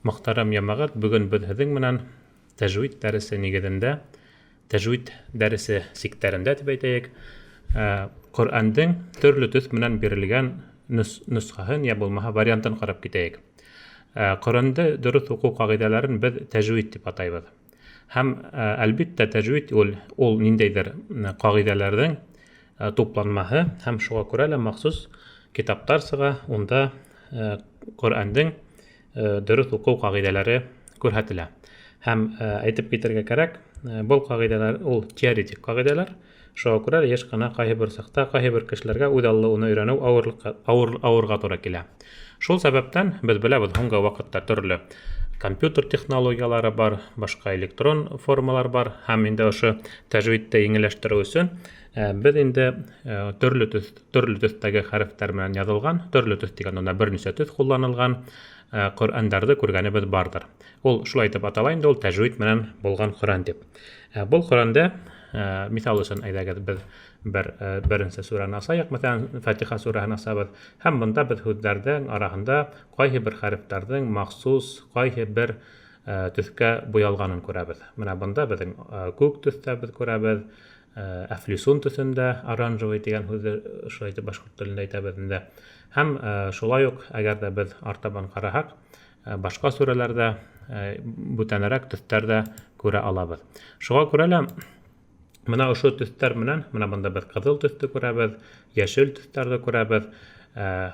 Мөхтәрәм ямагат, бүген без һеҙҙең менән тәжвид дәресе нигеҙендә, тәжвид дәресе сиктәрендә тип әйтәйек, Ҡөрьәндең төрлө төҫ менән бирелгән нөсхаһын, я булмаһа вариантын ҡарап китәйек. Ҡөрьәнде дөрөҫ уҡыу ҡағиҙәләрен беҙ тәжвид дип атайбыҙ. Һәм әлбиттә тәжвид ул ниндәйҙер ҡағиҙәләрҙең тупланмаһы, һәм шуға күрә лә махсус китаптар сыға, унда Ҡөрьәндең дөрөҫ уҡыу ҡағиҙәләре күрһәтелә. Һәм әйтеп китергә кәрәк, был ҡағиҙәләр ул теоретик ҡағиҙәләр, шуға күрә йыш ҡына ҡайһы бер саҡта ҡайһы бер кешеләргә үҙ аллы уны өйрәнеү ауырға тура килә. Шул сәбәптән беҙ беләбеҙ, һуңғы ваҡытта төрлө компьютер технологиялары бар, башҡа электрон формалар бар, һәм инде ошо тәжвидте еңеләштереү өсөн беҙ инде төрлө төҫтәге хәрефтәр менән яҙылған, төрлө төҫ тигән унда бер нисә төҫ ҡулланылған Ҡөрьәндәрҙе күргәнебеҙ бардыр. Ул шулай итеп атала инде, ул тәжвид менән булған Ҡөрьән дип. Был Ҡөрьәндә, миҫал өсөн әйҙәгеҙ беҙ беренсе сүрәне асайыҡ, мәҫәлән, Фатиха сүрәһен асабыҙ, һәм бында беҙ һүҙҙәрҙең араһында ҡайһы бер хәрефтәрҙең махсус ҡайһы бер төҫкә буялғанын күрәбеҙ. Менә бында беҙҙең күк төҫтә беҙ күрәбеҙ, әфлисун төҫөндә, оранжевый тигән һүҙҙе шулай итеп башҡорт телендә әйтәбеҙ инде. Һәм шулай уҡ, әгәр ҙә беҙ артабан ҡараһаҡ, башҡа сүрәләрҙә бүтәнерәк төҫтәр ҙә күрә алабыҙ. Шуға күрә лә бына ошо төҫтәр менән, бына бында беҙ ҡыҙыл төҫтө күрәбеҙ, йәшел төҫтәрҙе күрәбеҙ.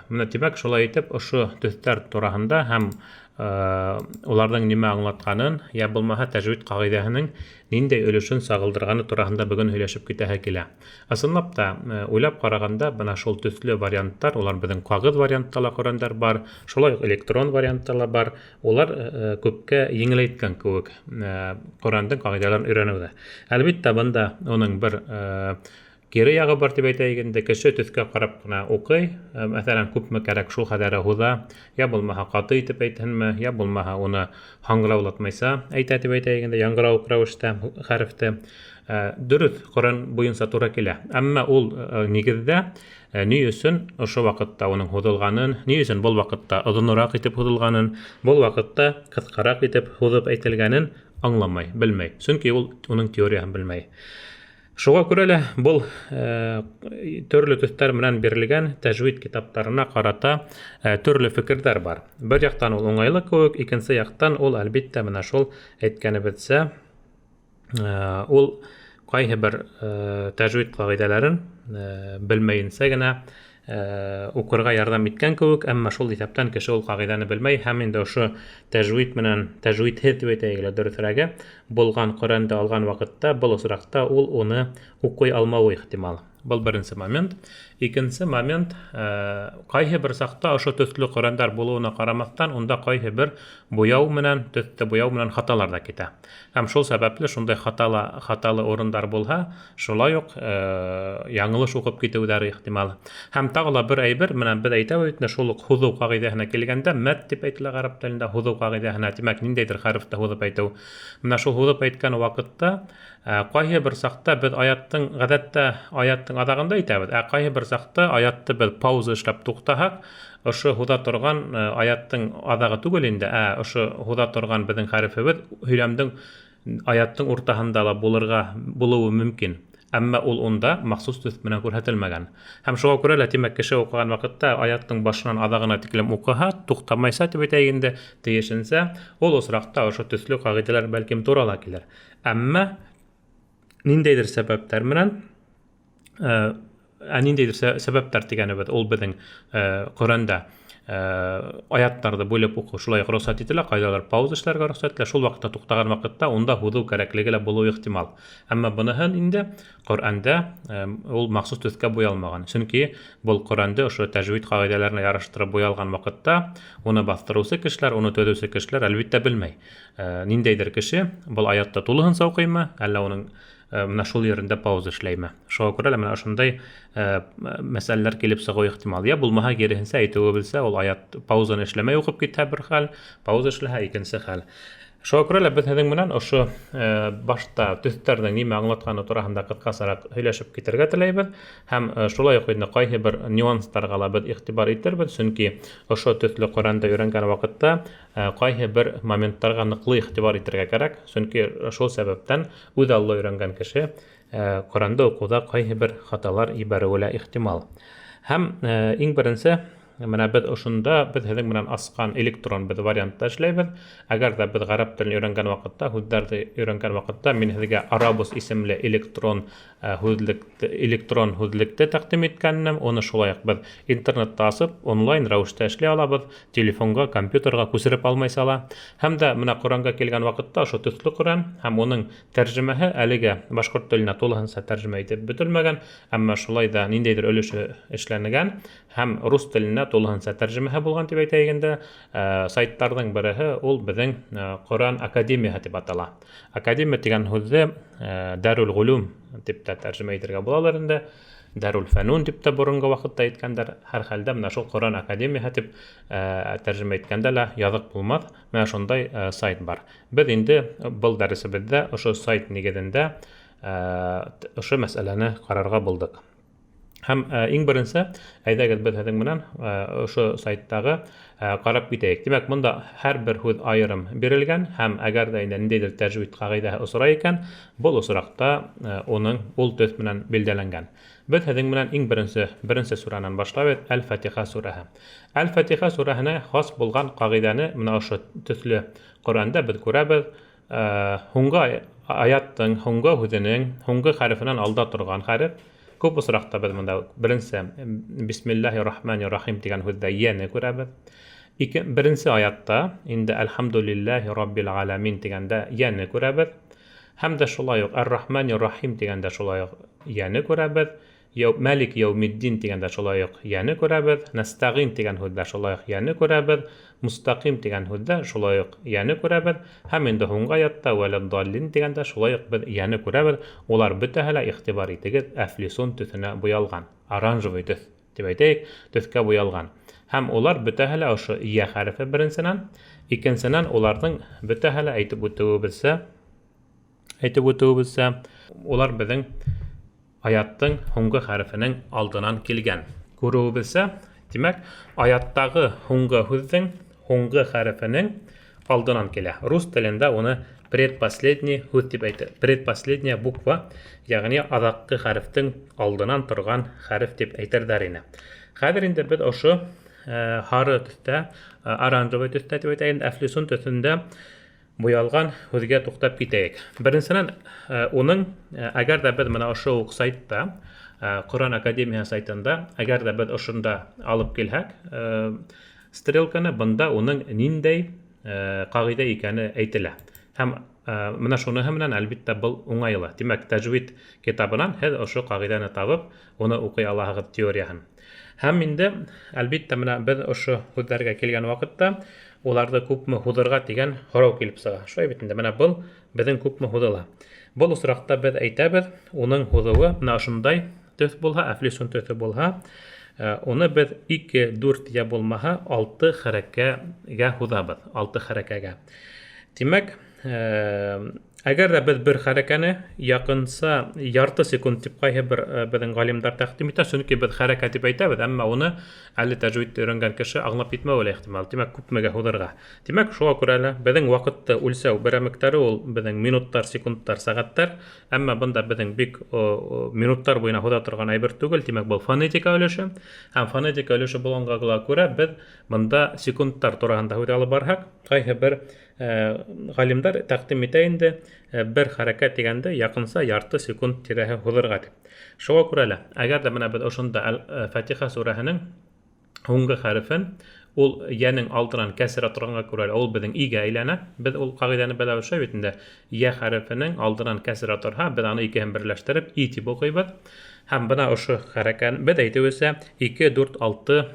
Менә тимәк, шулай итеп, ошо төҫтәр тураһында һәм уларҙың нимә аңлатҡанын, йә булмаһа тәжвид ҡағиҙәһенең ниндәй өлөшөн сағылдырғаны тураһында бөгөн һөйләшеп китәһе килә. Ысынлап та, уйлап ҡарағанда, бына шул төҫлө варианттар, улар беҙҙең ҡағыҙ вариантта ла Ҡөрьәндәр бар, шулай уҡ электрон вариантта ла бар, улар күпкә еңеләйткән кеүек Ҡөрьәндең ҡағиҙәләрен өйрәнеүҙә. Әлбиттә, бында уның бер кире яғы бар тип әйтәйек инде, кеше төҫкә ҡарап ҡына уҡый, мәҫәлән, күпме кәрәк шул ҡәҙәре һуҙа, йә булмаһа ҡаты итеп әйтһенме, йә булмаһа уны һаңғыраулатмайса әйтә тип әйтәйек инде, яңғырауыҡ рәүештә хәрефте. Дөрөҫ, Ҡөрьән буйынса тура килә. Әммә ул нигеҙҙә ни өсөн ошо ваҡытта уның һуҙылғанын, ни өсөн был ваҡытта оҙонораҡ итеп һуҙылғанын, был ваҡытта ҡыҫҡараҡ итеп һуҙып әйтелгәнен аңламай, белмәй. Сөнки ул уның теорияһын белмәй. Шуға күрә лә был төрлө төҫтәр менән бирелгән тәжвид китаптарына ҡарата төрлө фекерҙәр бар. Бер яҡтан ул уңайлы кеүек, икенсе яҡтан ул әлбиттә менә шул әйткәнебеҙсә, ул ҡайһы бер тәжвид ҡағиҙәләрен белмәйенсә генә уҡырға ярҙам иткән кеүек, әммә шул иҫәптән кеше ул ҡағиҙәне белмәй, һәм инде ошо тәжвид менән, тәжвидһеҙ тип әйтәйек лә дөрөҫөрәге, булған Ҡөрьәнде алған ваҡытта, был осраҡта ул уны уҡый алмауы ихтимал. Был беренсе момент. Икенсе момент, ҡайһы бер саҡта ошо төҫлө Ҡөрьәндәр булыуына ҡарамаҫтан, унда ҡайһы бер буяу менән, төҫтө буяу менән хаталар ҙа китә. Һәм шул сәбәпле шундай хаталы урындар булһа, шулай уҡ яңылыш уҡып китеүҙәре ихтимал. Һәм тағы ла бер әйбер, менән беҙ әйтәбеҙ, шул уҡ һуҙыу ҡағиҙәһенә килгәндә, мәт тип әйтелә ғәрәп телендә, һуҙыу ҡағиҙәһенә, тимәк, ниндәйҙер хәрефте һуҙып әйтеү. Менә шул һуҙып әйткән ваҡытта ҡайһы бер саҡта беҙ аяттың, ғәҙәттә аяттың аҙағында әйтәбеҙ, ҡайһы бер саҡта аятты беҙ пауза эшләп туҡтаһаҡ, ошо һуҙа торған аяттың аҙағы түгел инде, ошо һуҙа торған беҙҙең хәрефебеҙ һөйләмдең аяттың уртаһында ла булыуы мөмкин. Әммә ул унда махсус төҫ менән күрһәтелмәгән. Һәм шуға күрә лә, тимәк, кеше уҡыған ваҡытта аяттың башынан аҙағына тиклем уҡыһа, туҡтамайса тип әйтәйек инде, тейешенсә, ул осраҡта ошо төҫлө ҡағиҙәләр бәлкем тура ла килер. Әммә ниндәйҙер сәбәптәр менән, ниндәйҙер сәбәптәр тигәнебеҙ, ул беҙҙең Ҡөрьәндә аяттарҙы бүлеп уҡыу шулай рөхсәт ителә, ҡайҙалыр пауза эшләргә рөхсәт ителә, шул ваҡытта туҡтаған ваҡытта унда һуҙыу кәрәклеге лә булыуы ихтимал. Әммә быныһын инде Ҡөрьәндә ул махсус төҫкә буялмаған. Сөнки был Ҡөрьәнде ошо тәжвид ҡағиҙәләренә яраштырып буялған ваҡытта уны баҫтырыусы кешеләр, уны төҙөүсе кешеләр әлбиттә белмәй. Ниндәйҙер кеше был аятты тулыһынса уҡыймы, әллә уның менә шул ерендә пауза эшләйме. Шуға күрә лә менә ошондай мәсьәләләр килеп сығыу ихтимал. Я булмаһа, киреһенсә әйтеүе белсә, ул аят паузаны эшләмәй уҡып китһә бер хәл, пауза эшләһә икенсе хәл. Шуңа күрә лә беҙ һеҙҙең менән ошо башта төҫтәрҙең нимә аңлатҡаны тураһында ҡыҫҡасараҡ һөйләшеп китергә теләйбеҙ һәм шулай уҡ инде ҡайһы бер нюанстарға ла беҙ иғтибар итербеҙ, сөнки ошо төҫлө Ҡөрьәнде өйрәнгән ваҡытта ҡайһы бер моменттарға ныҡлы иғтибар итергә кәрәк, сөнки шул сәбәптән үҙ аллы өйрәнгән кеше Ҡөрьәнде уҡыуҙа ҡайһы бер хаталар ебәреүе лә ихтимал. Һәм иң беренсе, менә беҙ ошонда беҙ һеҙҙең менән асҡан электрон беҙ вариантта эшләйбеҙ. Әгәр ҙә беҙ ғәрәп телен өйрәнгән ваҡытта, һүҙҙәрҙе өйрәнгән ваҡытта мин һеҙгә Арабус исемле электрон һүҙлекте тәҡдим иткәнем. Уны шулай уҡ беҙ интернетта асып, онлайн рәүештә эшләй алабыҙ, телефонға, компьютерға күсереп алмайса ла. Һәм дә менә Ҡөрьәнгә килгән ваҡытта ошо төҫлө Ҡөрьән һәм уның тәржемәһе әлегә башҡорт теленә тулыһынса тәржемә итеп бөтөлмәгән, әммә шулай да ниндәйҙер өлөшө эшләнегән һәм рус теленә тулыһынса тәржемәһе булған тип әйтәйек инде. Сайттарҙың береһе ул беҙҙең Ҡөрьән академияһы тип атала. Академия тигән һүҙҙе Дарул Ғулум тип тә тәржемә итергә булалыр инде. Дарул Фәнун тип тә боронғо ваҡытта әйткәндәр. Һәр хәлдә менә шул Ҡөрьән академияһы тип тәржемә иткәндә лә яҙыҡ булмаҫ. Менә шундай сайт бар. Беҙ инде был дәресебеҙҙә ошо сайт нигеҙендә ошо мәсьәләне ҡарарға булдыҡ. Һәм иң беренсе, әйҙәгеҙ беҙ һеҙҙең менән ошо сайттағы ҡарап китәйек. Тимәк, бында һәр бер һүҙ айырым бирелгән һәм әгәр ҙә ниндәйҙер тәжвид ҡағиҙәһе осрай икән, был осраҡта уның ул төҫ менән билдәләнгән. Беҙ һеҙҙең менән иң беренсе суранан башлайбыҙ, Әл-Фатиха сураһы. Әл-Фатиха сураһына хас булған ҡағиҙәне менә ошо төҫлө Ҡөрьәндә беҙ күрәбеҙ. Һуңғы аяттың, һуңғы һүҙенең, һуңғы хәрефенән алда торған хәреф. Күп осраҡта беҙ бында беренсе Бисмиллаһир-рахманир-рахим тигән һүҙҙә йәне күрәбеҙ. Беренсе аятта инде Әлхәмдүлиллаһи раббил аламин тигәндә йәне күрәбеҙ. Һәм дә шулай уҡ Ар-рахманир-рахим тигәндә шулай уҡ йәне күрәбеҙ. Мәлик яумиддин тигәндә шулай уҡ йәне күрәбеҙ. Нәстәғин тигән һүҙҙә шулай уҡ йәне күрәбеҙ. Мустaqим тигән һүҙҙә шулай уҡ йәне күрәбеҙ. Һәм инде һуңғы аятта Вәләд-даллин тигәндә шулай уҡ беҙ йәне күрәбеҙ. Улар бөтәһе лә иғтибар итегеҙ, әфлисун төҫөнә буялған. Оранжевый төҫ тип әйтәйек, төҫкә буялған. Һәм улар бөтәһе лә ошо йә хәрефе беренсенән, икенсенән уларҙың бөтәһе лә әйтеп үтеүебеҙсә, улар беҙҙең аяттың һуңғы хәрефенең алдынан килгән. Күреүебеҙсә, тимәк, аяттағы һуңғы һүҙҙең һуңғы хәрефенең алдынан килә. Рус телендә уны предпоследний һүҙ тип әйтә. Предпоследняя буква, яғни аҙаҡҡы хәрефтең алдынан торған хәреф тип әйтәрҙәр ине. Хәҙер инде беҙ ошо һары төҫтә, оранжевый төҫтә тип әйтәйек, әфлисун төҫөндә буялған һүҙгә туҡтап китәйек. Беренсенән, уның, әгәр ҙә беҙ менә ошо уҡ сайтта, Ҡөрьән академия сайтында, әгәр ҙә беҙ ошонда алып килһәк, стрелканы, бында уның ниндәй ҡағиҙә икәне әйтелә. Һәм менә шуныһы менән, әлбиттә, был уңайлы. Тимәк, тәжвид китабынан һеҙ ошо ҡағиҙәне табып, уны уҡый алаһығыҙ теорияһын. Һәм инде, әлбиттә, менә беҙ ошо һүҙҙәргә килгән ваҡытта, уларҙы күпме һуҙырға тигән һорау килеп сыға. Шулай бит инде, менә был беҙҙең күпме һуҙыла. Был осраҡта беҙ әйтәбеҙ, уның һуҙыуы менә ошондай төҫ булһа, әфлисун төҫө булһа, уны беҙ 2-4 йә булмаһа 6 хәрәкәгә һуҙабыҙ, 6 хәрәкәгә. Тимәк, әгәр ҙә беҙ бер хәрәкәне яҡынса ярты секунд тип ҡайһы бер беҙҙең ғалимдар тәҡдим итә, сөнки беҙ хәрәкәт тип әйтәбеҙ, әммә уны әле тәжвидте өйрәнгән кеше аңлап етмәүе лә ихтимал. Тимәк, күпмегә һуҙырға. Тимәк, шуға күрә лә беҙҙең ваҡытты үлсәү берәмектәре ул беҙҙең минуттар, секундтар, сәғәттәр, әммә бында беҙҙең бик минуттар буйына һуҙа торған әйбер түгел. Тимәк, был фонетика өлөшө. Һәм фонетика өлөшө булғанға күрә беҙ бында секундтар тураһында һүҙ алып барһаҡ, ҡайһы бер ғалимдар тәҡдим итә инде бер хәрәкәт тигәнде яҡынса ярты секунд тирәһе һуҙырға тип. Шуға күрә лә, әгәр дә менә беҙ ошонда Фатиха сураһының һуңғы хәрефен ул йәнең алдынан кәсерә торғанға күрә ул беҙҙең игә әйләнә. Беҙ ул ҡағиҙәне белә ошо бит инде. Йә хәрефенең алдынан кәсерә торһа, беҙ аны икеһен берләштереп и тип уҡыйбыҙ. Һәм бына ошо хәрәкәт беҙ әйтеүсә 2, 4, 6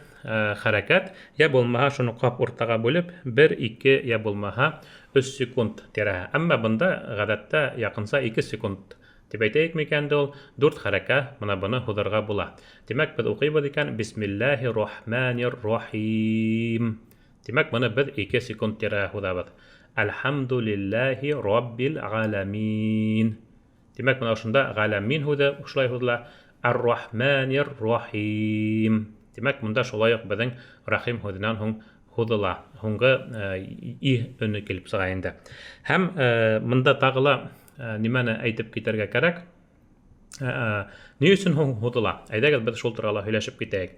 хәрәкәт, йә булмаһа шуны ҡап уртаға бүлеп 1, 2, йә булмаһа 3 секунд тирәһе. Әммә бында ғәҙәттә яҡынса 2 секунд тип әйтәйек микәнде ул 4 хәрәкә менә быны һуҙырға була. Тимәк, беҙ уҡыйбыҙ икән Бисмиллаһир-рахманир-рахим. Тимәк, быны беҙ 2 секунд тирәһе һуҙабыҙ. Elhamdülillahi Rabbil alamin. Demek buna şunda alamin huda şulay hudla Ar-Rahmanir-Rahim. Demek bunda şulay yok bizden Rahim hudinan hudla. Hunga i önü kelip sığayında. Hem bunda tağıla nimani aytip giderge kerek. Ni üçün hudla? Ayda biz şol turala hüleşip giteyik.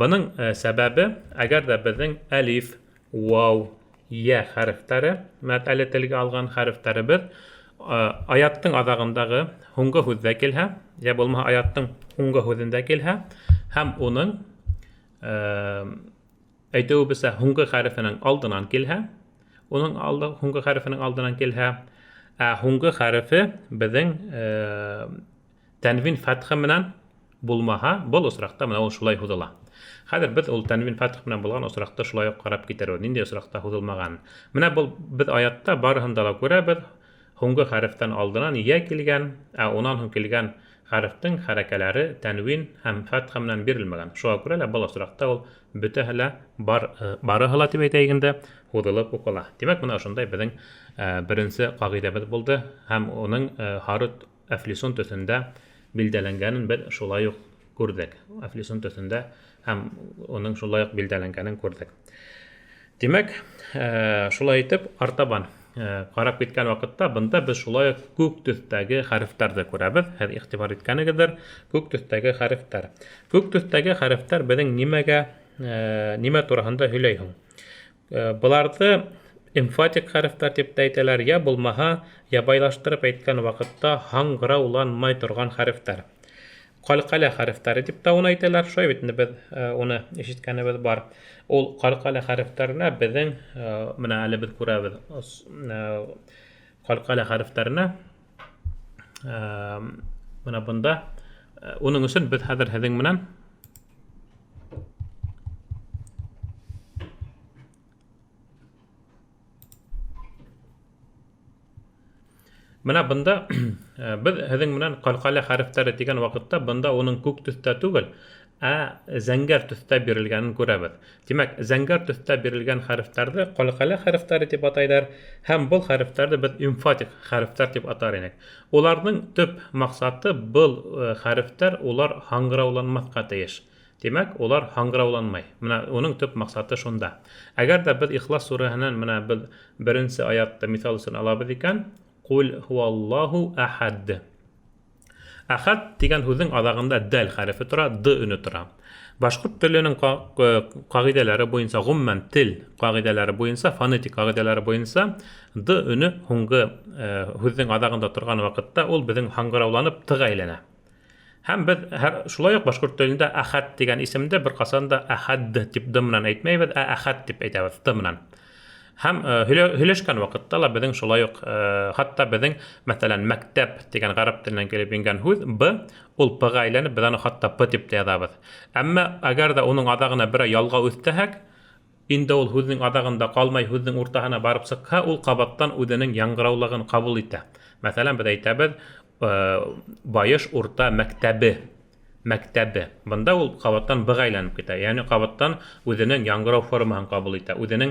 Bunun sebebi agar da bizden alif, vav, ya harfleri, мәтәлі тілге алған harfleri biz ayattың adağındağı hunga hudda kelha, ya bolmaha ayattың hunga hudunda kelha, hem onun aytığı bize hunga harfinin aldından kelha, onun hunga harfinin aldından kelha, hunga harfi bizden tenvin fathı bilen bulmaha, bol usraqta mana ol şulay hudula. Хәзер без ул тәнвин фатх белән булган осракта шулай ук карап китербез. Нинди осракта худылмаган. Менә бу без аятта барыһында да күрәбез. Хуңгы хәрефтән алдынан я килгән, онан һуң килгән хәрефтең хәрәкәләре тәнвин һәм фатх белән бирелмәгән. Шуңа күрә лә бу осракта ул бөтәһе барыһы дип әйтәйгәндә худылып укыла. Димәк, менә шундай безнең беренче кагыйдәбез булды һәм уның Харут Әфлисун төсендә билдәләнгәнен без шулай ук күрдек. Әфлисун төсендә hem onun şulay uq bildirilgәнен күрдек. Демәк, шулай итеп артабан карап киткән вакытта бында без шулай ук күк төстәге хәрефләрне күрәбез. Һәр игътибар иткәнегездер, күк төстәге хәрефләр. Күк төстәге хәрефләр безнең нимә турында һөйләй һуң? Буларны эмфатик хәрефләр дип әйтәләр, я булмаһа, я байлаштырып әйткән вакытта хаңгырауланмай торган хәрефләр. Qalqala harfləri dip də onu aytırlar. Şöyle bitində biz onu eşitkənimiz var. O qalqala harflərinə bizin mənə əli biz görəbiz. Qalqala harflərinə mənə bunda onun üçün biz həzər həzin mənən Менә бында biz һеҙҙең менән ҡалҡала хәрефтәре тигән ваҡытта бында уның күк төҫтә түгел, зәңгәр төҫтә бирелгәнен күрәбеҙ. Тимәк, зәңгәр төҫтә бирелгән хәрефтәрҙе ҡалҡала хәрефтәре тип атайҙар, һәм был хәрефтәрҙе без эмфатик хәрефтәр тип атар инек. Уларҙың төп маҡсаты был хәрефтәр улар һаңғырауланмаҫҡа тейеш. Тимәк, улар һаңғырауланмай. Менә уның төп маҡсаты шунда. Әгәр дә без Ихлас сураһынан менә без беренсе аятты миҫал өсөн алабыҙ икән, Qul huvallahu ahad. Ahad дигән һүҙҙең аҙағында дәл хәрефе тора, д өнө тора. Башҡорт теленең ҡағиҙәләре буйынса, ғөммән тел ҡағиҙәләре буйынса, фонетик ҡағиҙәләре буйынса, д өнө һуңғы һүҙҙең аҙағында торған ваҡытта ул беҙҙең һаңғырауланып т-ға әйләнә. Һәм беҙ шулай уҡ башҡорт телендә ахад дигән исемде бер ҡасан да ахад тип д менән әйтмәйбеҙ, ахад тип әйтәбеҙ т менән. Һәм һөйләшкән ваҡытта ла беҙҙең шулай уҡ, хатта беҙҙең, мәҫәлән, мәктәп дигән ғәрәп теленән килеп ингән һүҙ б, ул п-ға әйләнеп, беҙ аны хатта п тип тә яҙабыҙ. Әммә әгәр ҙә уның аҙағына берәй ялға үҫтәһәк, инде ул һүҙҙең аҙағында ҡалмай, һүҙҙең уртаһына барып сыҡһа, ул ҡабаттан үҙенең яңғыраулығын ҡабул итә. Мәҫәлән, беҙ әйтәбеҙ, Байыш урта мәктәбе. Бында ул ҡабаттан б-ға әйләнеп китә. Йәғни ҡабаттан үҙенең яңғырау формаһын ҡабул итә, үҙенең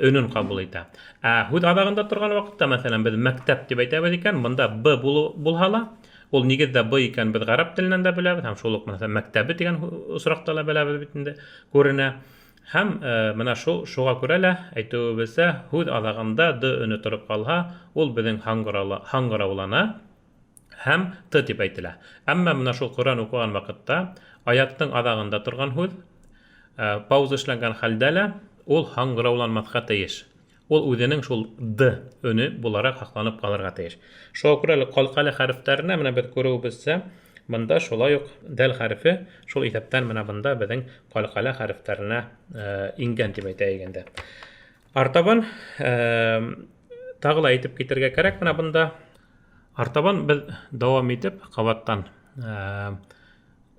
өнөн ҡабул итә. Һүҙ аҙағында торған ваҡытта, мәҫәлән, беҙ мәктәп тип әйтәбеҙ икән, бында б булһа ла, ул нигеҙҙә б икән беҙ ғәрәп теленән дә беләбеҙ, һәм шул уҡ мәктәбе тигән осраҡта ла беләбеҙ бит инде күренә. Һәм менә шуға күрә лә әйтеүебеҙсә, һүҙ аҙағында д өнө тороп ҡалһа, ул беҙҙең һаңғыраулана һәм т тип әйтелә. Әммә менә шул Ҡөрьән уҡыған ваҡытта аяттың аҙағында торған һүҙ пауза эшләнгән хәлдә лә ул һаңғырауланмаҫҡа тейеш. Ул үҙенең шул д өнө булараҡ һаҡланып ҡалырға тейеш. Шуға күрә лә ҡалҡала хәрефтәренә менә беҙ күреүебеҙсә, бында шулай уҡ дәл хәрефе шул иҫәптән менә бында беҙҙең ҡалҡала хәрефтәренә ингән тип әйтәйек инде. Артабан тағы ла әйтеп китергә кәрәк менә бында. Артабан беҙ дауам итеп ҡабаттан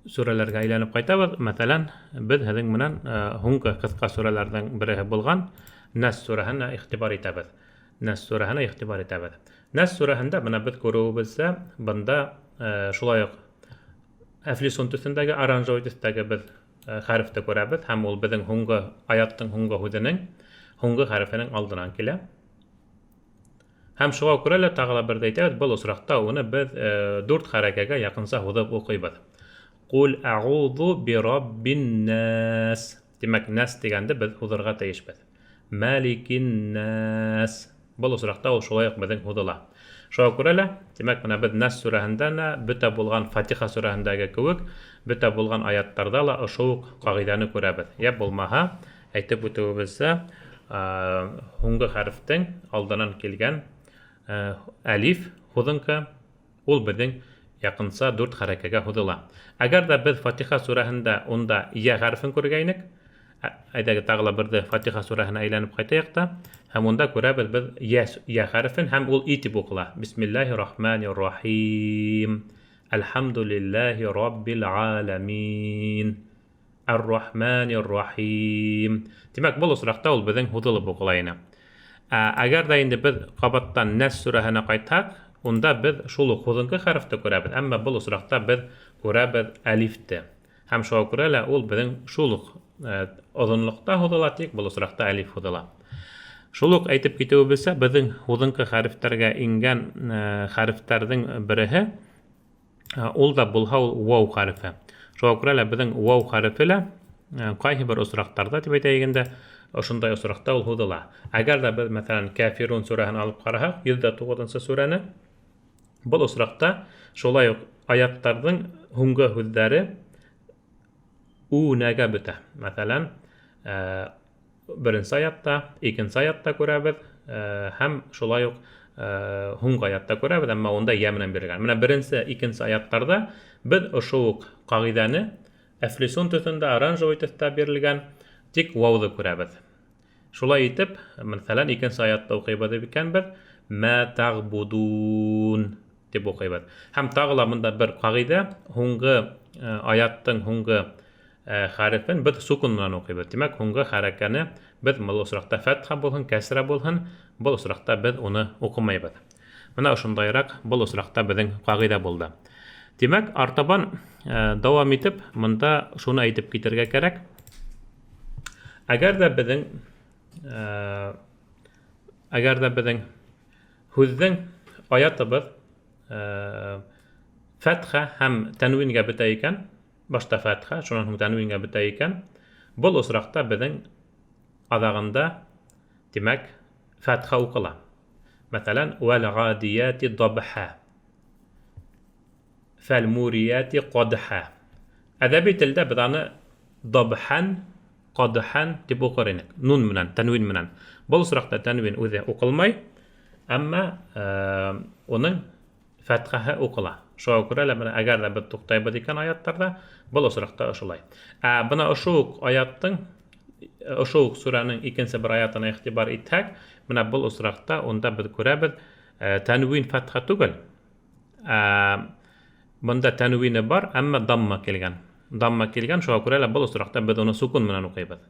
сүрәләргә әйләнеп ҡайтабыҙ. Мәҫәлән, беҙ һеҙҙең менән һуңғы ҡыҫҡа сүрәләрҙең береһе булған Нәс сүрәһенә иғтибар итәбеҙ. Нәс сүрәһендә бына беҙ күреүебеҙсә, бында шулай уҡ Әфлисун төҫөндәге, оранжевый төҫтәге беҙ хәрефте күрәбеҙ, һәм ул беҙҙең аяттың һуңғы һүҙенең һуңғы хәрефенең алдынан килә. Һәм шуңа күрә лә тагы бер әйтәбез, был осракта уны без 4 хәрәкәгә якынса һуҙып укыйбыз. Qul a'udhu bi rabbin nas. Демәк, нас дигәнде без һуҙырға тейешбез. Маликин нас. Был осракта ул шулай ук безнең һуҙыла. Шуңа күрә лә, демәк, менә без Нас сүрәһендә бөтә булган Фатиха сүрәһендәге кеүек, бөтә булган аяттарда ла ошо ук ҡағиҙәне күрәбеҙ. Йә булмаһа, әйтеп үтеүебеҙсә, һуңғы хәрефтең алдынан килгән әлиф һуҙынҡы, ул беҙҙең яҡынса 4 хәрәкәгә һуҙыла. Әгәр ҙә беҙ Фатиха сүрәһендә унда йә хәрефен күргәйнек, әйҙәгеҙ тағы ла берҙе Фатиха сүрәһенә әйләнеп ҡайтайыҡ та, һәм унда күрәбеҙ беҙ йә хәрефен, һәм ул и тип уҡыла. Бисмиллаһир-рахманир-рахим. Әлхәмдүлиллаһи раббил аламин. Ар-рахманир-рахим. Тимәк, был осраҡта ул беҙҙең һуҙылып уҡыла ине. Әгәр ҙә инде беҙ ҡабаттан Нас сүрәһенә ҡайтһаҡ, унда беҙ шул уҡ һуҙынҡы хәрефте күрәбеҙ, әммә был осраҡта беҙ күрәбеҙ әлифте. Һәм шуға күрә лә ул беҙҙең шул уҡ оҙонлоҡта һуҙыла, тик был осраҡта әлиф һуҙыла. Шул уҡ әйтеп китеүебеҙсә, беҙҙең һуҙынҡы хәрефтәргә ингән хәрефтәрҙең береһе, ул да булһа ул вау хәрефе. Шуға күрә лә беҙҙең вау хәрефе лә ҡайһы бер осраҡтарҙа, тип әйтәйек, ошондай осраҡта ул һуҙыла. Әгәр ҙә беҙ, мәҫәлән, Кафирун сүрәһен алып ҡараһаҡ, 109-нсы сүрәне, был осраҡта шулай уҡ аяттарҙың һуңғы һүҙҙәре нәгә бөтә. Мәҫәлән, беренсе аятта, икенсе аятта күрәбеҙ, һәм шулай уҡ һуңғы аятта күрәбеҙ, әммә унда йә менән бирелгән. Менә беренсе, икенсе аяттарҙа беҙ ошо уҡ ҡағиҙәне әфлисун төҫөндә, оранжевый төҫтә бирелгән, тик вауҙы күрәбеҙ. Шулай итеп, мәҫәлән, икенсе аятта уҡыйбыҙ икәнбеҙ, мә тағбудун тип уҡыйбыҙ. Һәм тағы ла бында бер ҡағиҙә, һуңғы аяттың һуңғы хәрефен беҙ сукун менән уҡыйбыҙ. Тимәк, һуңғы хәрәкәне беҙ был осраҡта фәтха булһын, кәсрә булһын, был осраҡта беҙ уны уҡымайбыҙ. Менә ошондайыраҡ был осраҡта беҙҙең ҡағиҙә булды. Тимәк, артабан дауам итеп, мында шуны әйтеп китергә кәрәк. Әгәр ҙә беҙҙең һүҙҙең аятыбыҙ фәтха һәм тәнвингә бөтә икән, башта фәтха, шунан һуң тәнвингә бөтә икән, был осраҡта беҙҙең аҙағында, тимәк, фәтха уҡыла. Мәҫәлән, вәл-ғадияти дабха, фәл-мурияти ҡадха. Әҙәби телдә беҙ аны дабхан, ҡадхан тип уҡыр инек, нун менән, тәнвин менән. Был осраҡта тәнвин үҙе уҡылмай, әммә уның фәтхаһы уҡыла. Шуға күрә лә, әгәр ҙә беҙ туҡтайбыҙ икән аяттарҙа, был осраҡта ошолай. Бына ошо уҡ аяттың, ошо уҡ сүрәнең икенсе бер аятына иғтибар итһәк, менә был осраҡта унда беҙ күрәбеҙ тәнвин фәтха түгел. Бында тәнвине бар, әммә дамма килгән. Дамма килгән, шуға күрә лә был осраҡта беҙ уны сукун менән уҡыйбыҙ.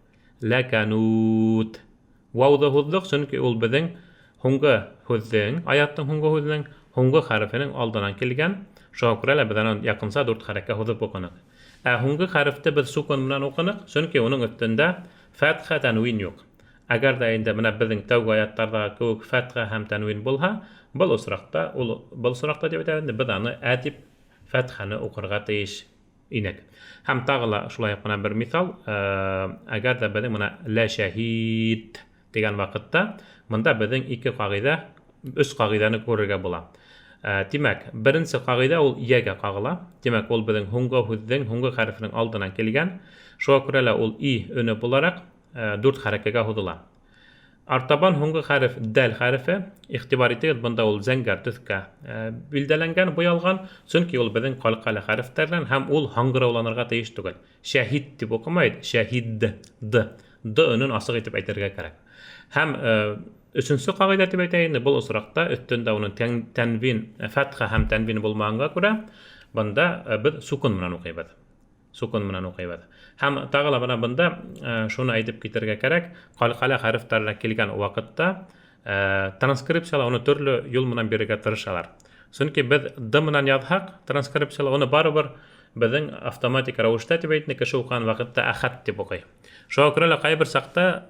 Ләкәнут. Вауҙы һуҙҙыҡ, сөнки ул беҙҙең һуңғы һүҙҙең, аяттың һуңғы һүҙенең һуңғы хәрефенең алдынан килгән. Шуға күрә лә беҙ аны яҡынса 4 хәрәкә һуҙып уҡыныҡ. Һуңғы хәрефте беҙ сукун менән уҡыныҡ, сөнки уның өҫтөндә фәтха, тәнвин юҡ. Әгәр ҙә инде менә беҙҙең тәүге аяттарҙа кеүек фәтха һәм тәнвин булһа, был осраҡта тип әйтәбеҙ, беҙ аны дип фәтханы уҡырға тейеш инек. Һәм тағы ла шулай ҡына бер миҫал, әгәр ҙә беҙҙең менә лә шәһид дигән ваҡытта, мында беҙҙең 2 ҡағиҙә, 3 ҡағиҙәне күрергә була. Тимәк, беренсе ҡағиҙә ул йәгә ҡағыла. Тимәк, ул беҙҙең һуңғы һүҙҙең, һуңғы хәрефенең алдынан килгән. Шуға күрә лә ул и өнө булараҡ 4 хәрәкәгә һуҙыла. Артабан һуңғы хәреф дәл хәрефе, иғтибар итегеҙ, бында ул зәңгәр төҫкә билдәләнгән, буялған, сөнки ул беҙҙең ҡалҡалы хәрефтәрҙән һәм ул һаңғырыуланырға тейеш түгел. Шәһид дип уҡымайҙ, шәһид, д өнөн асыҡ итеп әйтергә кәрәк. Һәм өсөнсө ҡағиҙә тип әйтәйек, был осраҡта өҫтөндә уның тәнвин, фәтха һәм тәнвин булмағанға күрә, бында беҙ сукун менән уҡыйбыҙ. Сукун менән уҡыйбыҙ. Һәм тағы ла бында шуны әйтеп китергә кәрәк, ҡалҡала хәрефтәренә килгән ваҡытта транскрипцияла уны төрлө юл менән бирергә тырышалар. Сөнки беҙ д менән яҙһаҡ, транскрипцияла уны барыбер беҙҙең автоматик рәүештә тип әйтне, кеше уҡыған ваҡытта әхәт тип уҡый. Шуға күрә лә ҡайбер саҡта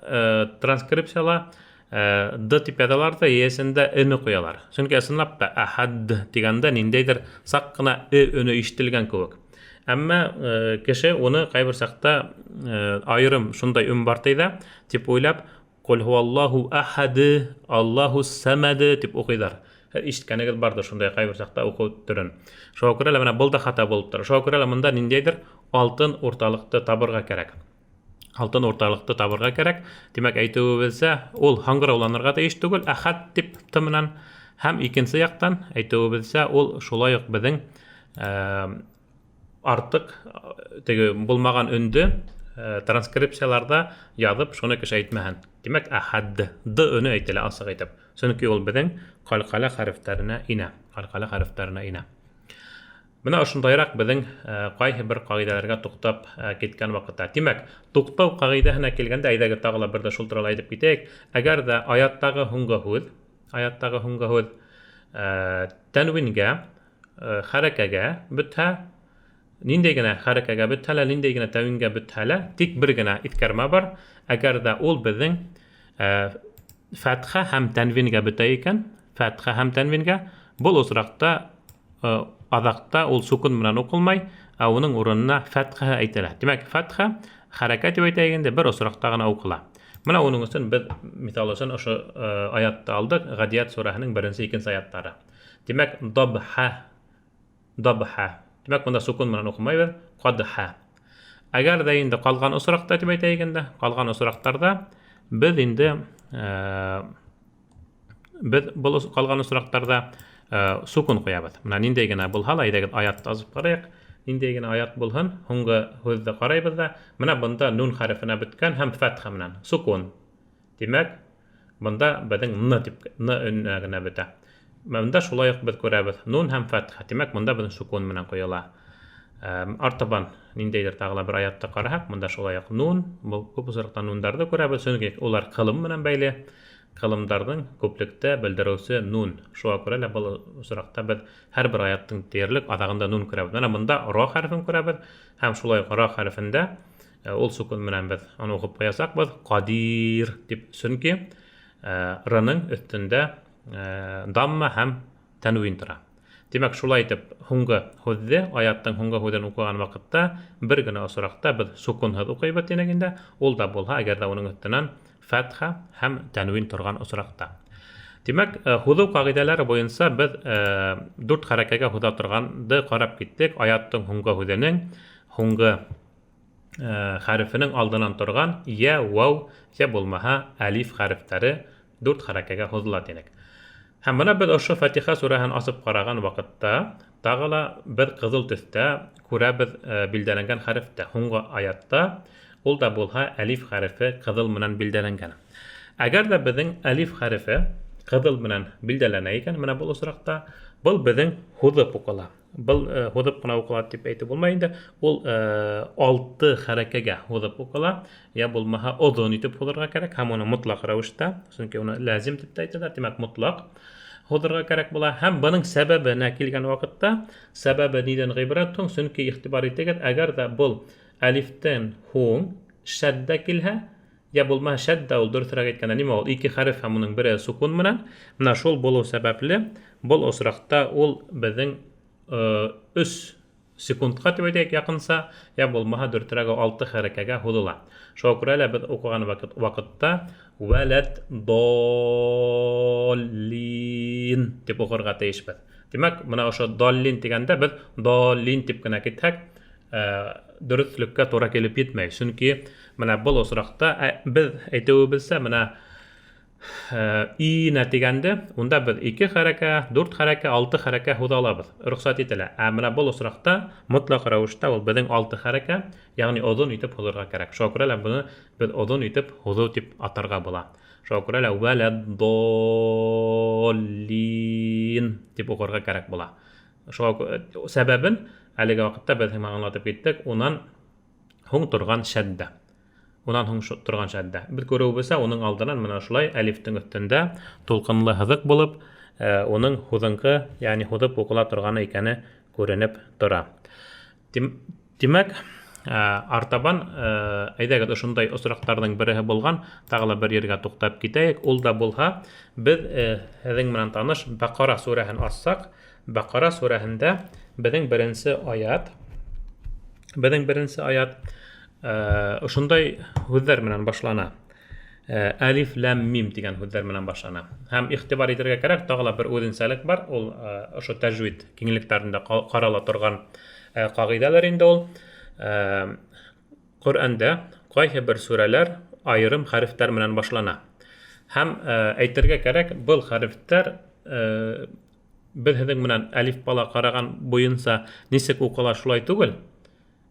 транскрипцияла д тип язалар да иясендә ыны куялар. Чөнки ысынлап та ахад дигәндә ниндәйдер сак кына өне ишетелгән кебек. Әмма кеше уны кайбер сакта айрым шундай бар тиде дип уйлап, Кул хуаллаху ахады, Аллаху самады дип укыйлар. Ишеткәнегез бардыр шундай кайбер сакта уку төрен. Шуңа күрә менә был да хата булып тора. Шуңа күрә монда ниндәйдер алтын урталыкты табырга кирәк. Алтын урталыкты табырга кирәк. Димәк, әйтүебезсә, ул хаңгырауланырга тиеш түгел, ахад дип тымынан һәм икенче яктан әйтүебезсә, ул шулай ук безнең артык теге булмаган өнде транскрипцияларда язып, шуны кеше әйтмәһен. Димәк, ахад д өне әйтелә асык әйтеп. Чөнки ул безнең калкала хәрефләренә инә. Калкала хәрефләренә инә. Менә шундайрак безнең кайһы бер кагыйдәләргә туктап киткән вакытта. Димәк, туктау кагыйдәһенә килгәндә әйдәге тагыла бер дә шул турында әйтеп китәйек. Әгәр дә аяттагы һуңгы һүз тәнвингә, хәрәкәгә бетһә, ниндәй генә хәрәкәгә бетһә, ниндәй генә тәнвингә бетһә, тик бер генә иткәрмә бар. Әгәр дә ул безнең фәтха һәм тәнвингә бетә икән, фәтха һәм тәнвингә, бул осракта адакта ул сукун менән укылмай, ә уның урынына фәтха әйтелә. Димәк, фәтха хәрәкәт дип әйтәгәндә бер осракта гына укыла. Менә уның өчен без мисал өчен ошо аятты алдык, Гадият сураһының 1-2 аяттары. Димәк, дабха. Димәк, монда сукун менән укымайбыз, кадха. Әгәр дә инде калган осракта дип әйтәгәндә, калган осрактарда без инде бул калган осрактарда сукун куябыз. Менә ниндәй генә булһа да, әйдәгез аятты азып карыйк. Ниндәй генә аят булһын, һуңгы һүздә карайбыз да, менә монда нун хәрефенә беткән һәм фәтха менән сукун. Димәк, монда безнең н өннә генә бетә. Монда шулай ук без күрәбез, нун һәм фәтха. Димәк, монда безнең сукун менән куела. Артабан ниндәйдер тагыла бер аятты карасак, монда шулай ук нун, бу күп осракта нундарды күрәбез, чөнки улар кылым менән бәйле. Кылымдардың күплектә белдерүсе нун. Шуңа күрә лә бу осракта без һәр бер аяттың тиерлек адагында нун күрәбез. Менә монда ра хәрефен күрәбез һәм шулай ук ра хәрефендә ул сукун менән без аны укып куясакбыз, кадир дип, чөнки рның өстендә дамма һәм тәнвин тора. Димәк, шулай итеп, һуңгы һүзне, аяттың һуңгы һүзен укыган вакытта бер генә осракта без сукунһыз укыйбыз дигәндә, ул да булһа, әгәр дә уның өстеннән фәтха һәм тәнвин торган осракта. Димәк, һүзү кагыйдәләре буенча без 4 хәрәкәгә һүзә торганды карап киттек. Аяттың һуңгы һүзенең һуңгы хәрефенең алдынан торган я, вау, я булмаһа алиф хәрефләре 4 хәрәкәгә һүзелә дидек. Һәм менә без ошо Фатиха сураһын асып караган вакытта тагыла бер кызыл төстә күрәбез билдәләнгән хәрефтә. Һуңгы аятта ул да булһа алиф хәрефе кызыл менән билдәләнгән. Әгәр дә безнең алиф хәрефе кызыл менән билдәләнә икән, менә бу осракта бул безнең һүзеп укыла. Бул һүзеп кына укыла дип әйтеп булмый инде. Ул 6 хәрәкәгә һүзеп укыла, я булмаһа озон итеп һүзәргә кирәк, һәм уны мотлак рәвештә, чөнки уны лазим дип әйтәләр, димәк мотлак һүзәргә кирәк була. Һәм буның сәбәбенә килгән вакытта, сәбәбе нидән гыйбрат соң, чөнки игътибар итегез, әгәр дә бул алифтан һуң шәддә килһә, я булмаһа шәддә ул дөресрәк әйткәндә нимә ул 2 хәреф һәм уның бере сукун менән, менә шул булу сәбәпле бул осракта ул безнең 3 секундка дип әйтәйек якынса, я булмаһа дөресрәк 6 хәрәкәгә һүзелә. Шуңа күрә лә без укыган вакытта вәләд доллин дип укырга тиешбез. Димәк, менә ошо доллин дигәндә без доллин дип кенә китсәк, дөреслеккә туры килеп җитмәй. Чөнки менә бул осракта без әйтүебезсә, менә ина дигәндә, унда без 2 хәрәкә, 4 хәрәкә, 6 хәрәкә һүзә алабыз. Рөхсәт ителә. Менә бул осракта мотлак рәвештә ул безнең 6 хәрәкә, ягъни озон итеп һүзәргә кирәк. Шуңа күрә лә буны без озон итеп һүзү дип атарга була. Шуңа күрә лә вәләд доллин дип укырга кирәк була. Шуңа сәбәбен әлеге вакытта без аңлатып киттек, унан һуң торган шәддә. Унан һуң торган шәддә. Без күрүебезсә, уның алдынан менә шулай алифтың өстендә тулкынлы һызык булып, уның һүзеңкы, ягъни һүзеп укыла торганы икәне күренеп тора. Димәк, артабан әйдәгез ошондай осрактарның береһе булган тагы ла бер ергә туктап китәйек. Ул да булһа, без һеҙҙең менән таныш Баҡара сүрәһен ачсак, Баҡара сүрәһендә безнең беренсе аят ошондай һүҙҙәр менән башлана. Алиф, лам, мим дигән һүҙҙәр менән башлана. Һәм иғтибар итергә кәрәк, тагы ла бер үҙенсәлек бар. Ул ошо тәжвид киңлектәрендә ҡарала торган ҡағиҙәләр инде ул. Ҡөрьәндә ҡайһы бер сүрәләр айырым хәрефтәр менән башлана. Һәм әйтергә кәрәк, был хәрефтәр беҙ һеҙҙең менән әлиф бала ҡараған буйынса нисек уҡыла шулай түгел.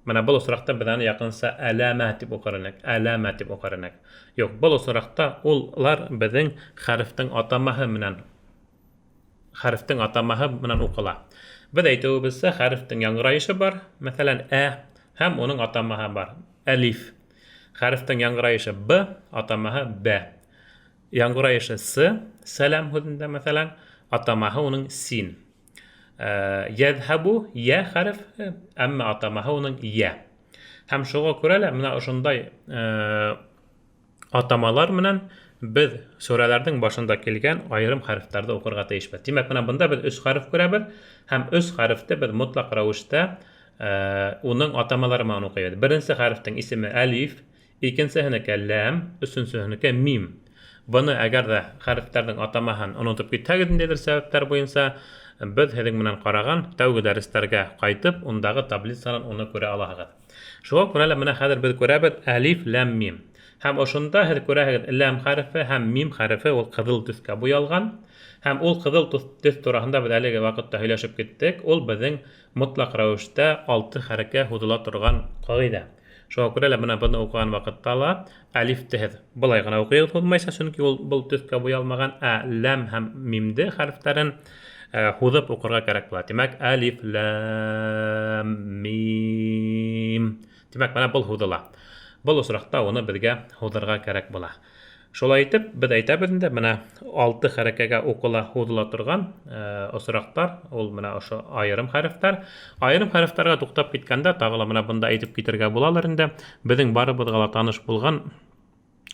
Менә был осраҡта беҙ аны яҡынса әләмә тип уҡыр инек. Юҡ, был осраҡта улар беҙҙең хәрефтең атамаһы менән уҡыла. Беҙ әйтеүебеҙсә, хәрефтең яңғырайышы бар. Мәҫәлән, һәм уның атамаһы бар. Әлиф. Хәрефтең яңғырайышы б, атамаһы б. Яңғырайышы с, сәләм һүҙендә мәҫәлән, атамаһы уның син. Йәҙһәбу, йә хәрефе, әммә атамаһы уның йә. Һәм шуға күрә лә менә ошондай атамалар менән беҙ сүрәләрҙең башында килгән айырым хәрефтәрҙе уҡырға тейешбеҙ. Тимәк, менә бында беҙ 3 хәреф күрәбеҙ, һәм 3 хәрефте беҙ мотлаҡ рәүештә уның атамалары менән уҡыйбыҙ. Беренсе хәрефтең исеме әлиф, икенсеһенеке ләм, өсөнсөһөнөкө мим. Быны әгәр ҙә хәрефтәрҙең атамаһын онотоп китһәгеҙ ниндәйҙер сәбәптәр буйынса, беҙ һеҙҙең менән ҡараған тәүге дәрестәргә ҡайтып, ундағы таблицанан уны күрә алаһығыҙ. Шуға күрә лә менә хәҙер беҙ күрәбеҙ әлиф, ләм, мим. Һәм ошонда һеҙ күрәһегеҙ ләм хәрефе һәм мим хәрефе ул ҡыҙыл төҫкә буялған. Һәм ул ҡыҙыл төҫ тураһында беҙ әлеге ваҡытта һөйләшеп киттек. Ул беҙҙең мотлаҡ рәүештә 6 хәрәкә һуҙыла торған ҡағиҙә. Шуға күрә лә бына быны уҡыған ваҡытта ла әлифте һеҙ былай ғына уҡыйығыҙ һуҙмайса, сөнки ул был төҫкә буялмаған, ләм һәм мимде хәрефтәрен һуҙып уҡырға кәрәк була. Тимәк, әлиф, ләм, мим. Тимәк, менә был һуҙыла. Был осраҡта уны беҙгә һуҙырға кәрәк була. Шулай итеп, беҙ әйтәбеҙ инде, менә 6 хәрәкәгә уҡыла һуҙыла торған осраҡтар, ул менә ошо айырым хәрефтәр. Айырым хәрефтәргә туҡтап киткәндә, тағы ла менә бында әйтеп китергә булалыр инде. Беҙҙең барыбыҙға ла таныш булған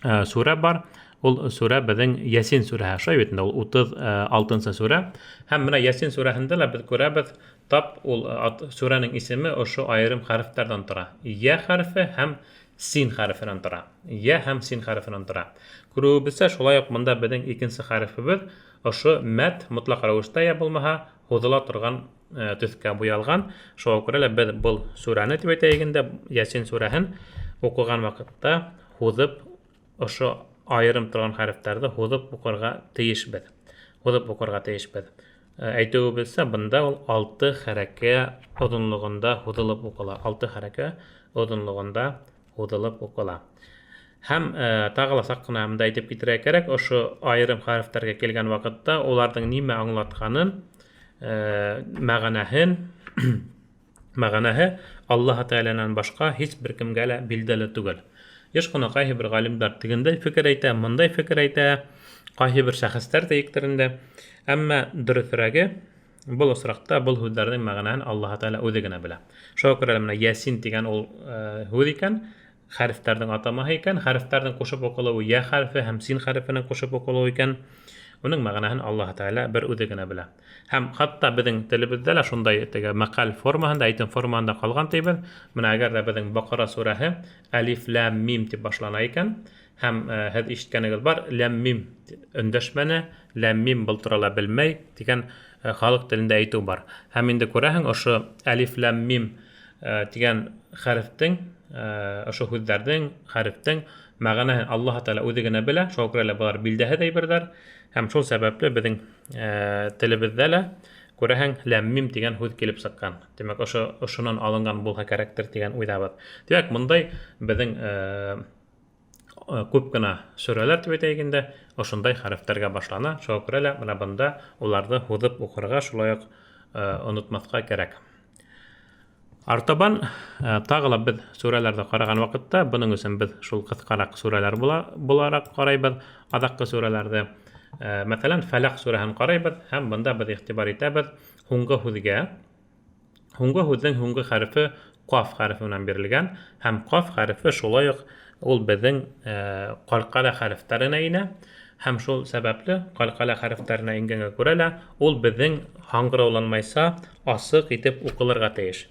сүрә бар. Ул сүрә беҙҙең Ясин сүрәһе, шулай бит инде, ул 36-нсы сүрә. Һәм менә Ясин сүрәһендә лә беҙ күрәбеҙ, тап ул сүрәнең исеме ошо айырым хәрефтәрҙән тора. Йә хәрефе һәм син хәрефенән тора. Йә һәм син хәрефенән тора. Күреүебеҙсә, шулай уҡ бында беҙҙең икенсе хәрефебеҙ ошо мәт мотлаҡ рәүештә йә булмаһа һуҙыла торған төҫкә буялған. Шуға күрә лә беҙ был сүрәне тип әйтәйек инде, Ясин сүрәһен уҡыған ваҡытта һуҙып ошо айырым торған хәрефтәрҙе һуҙып уҡырға тейешбеҙ. Әйтеүебеҙсә, бында ул 6 хәрәкә оҙонлоғонда һуҙылып уҡыла. 6 хәрәкә оҙонлоғонда һуҙылып уҡыла. Һәм тағы ла саҡ ҡына бында әйтеп китергә кәрәк, ошо айырым хәрефтәргә килгән ваҡытта уларҙың нимә аңлатҡанын, мәғәнәһе Аллаһ Тәғәләнән башҡа һис бер кемгә лә билдәле түгел. Йыш ҡына ҡайһы бер ғалимдар тегендәй фекер әйтә, мындай фекер әйтә, ҡайһы бер шәхестәр тейектерендә. Әммә дөрөҫөрәге, был осраҡта был һүҙҙәрҙең мәғәнәһен Аллаһ Тәғәлә үҙе генә белә. Шуға күрә менә Ясин тигән ул һүҙ икән, хәрефтәрҙең атамаһы икән, хәрефтәрҙең ҡушып уҡылыуы йә хәрефе һәм син хәрефенең ҡушып уҡылыуы икән. Уның мәғәнәһен Аллаһ Тәғәлә бер үҙе генә белә. Һәм хатта беҙҙең телебеҙҙә лә шундай мәҡәл формаһында, әйтем формаһында ҡалған тейбеҙ. Менә әгәр ҙә беҙҙең Баҡара сүрәһе әлиф, ләм, мим тип башлана икән, һәм һеҙ ишеткәнегеҙ бар, ләм, мим өндәшмәне, ләм, мим был турала белмәй тигән халыҡ телендә әйтеү бар. Һәм инде күрәһең, ошо әлиф, ләм, мим тигән хәрефтең, ошо һүҙҙәрҙең, хәрефтең мәғәнәһен Аллаһ Тәғәлә үҙе генә белә. Шуға күрә лә былар билдәһеҙ әйберҙәр. Һәм шул сәбәпле беҙҙең телебеҙҙә лә күрәһең ләм-мим тигән һүҙ килеп сыҡҡан. Тимәк, ошонан алынған булһа кәрәктер тигән уйҙабыҙ. Тимәк, бындай беҙҙең күп кенә сүрәләр тип әйтәйек инде, ошондай хәрефтәргә башлана. Шуға күрә лә менә бында уларҙы һуҙып уҡырға шулай уҡ онотмаҫҡа кәрәк. Артабан тағы ла беҙ сүрәләрҙе ҡараған ваҡытта, бының өсөн беҙ шул ҡыҫҡараҡ сүрәләр булараҡ ҡарайбыҙ, аҙаҡҡы сүрәләрҙе. Мәҫәлән, Фәләҡ сүрәһен ҡарайбыҙ, һәм бында беҙ иғтибар итәбеҙ һуңғы һүҙгә. Һуңғы һүҙҙең һуңғы хәрефе qaf harfi bilen berilgen. Hem qaf harfi şolay uq ol bizden qalqala harflerine ine. Hem şol sebepli qalqala harflerine ingenge görele ol bizden hangırawlanmaysa asık itip uqılırga teyiş.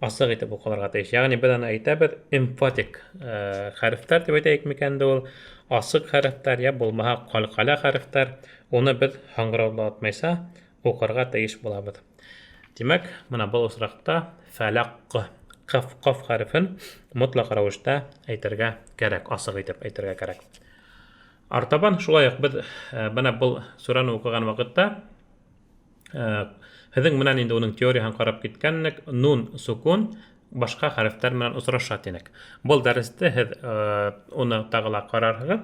Asık itip uqılırga teyiş. Yani bizden aytabız emphatik harfler dep aytayık mikende ol asık harfler ya bolmaha qalqala harfler. Onu biz hangırawlatmaysa uqırga teyiş bolabız. Demek, mana bu osraqta falaq qaf harfin mutlaq ravishda aytirga kerak, asık itip aytirga kerak. Artaban şolay biz bana bu surani o'qigan vaqtda Hizin bilen indi onun teoriyahan qarab ketkenlik nun sukun başqa harfler bilen usraşatynek. Bol dersde hiz onu tağla qararğı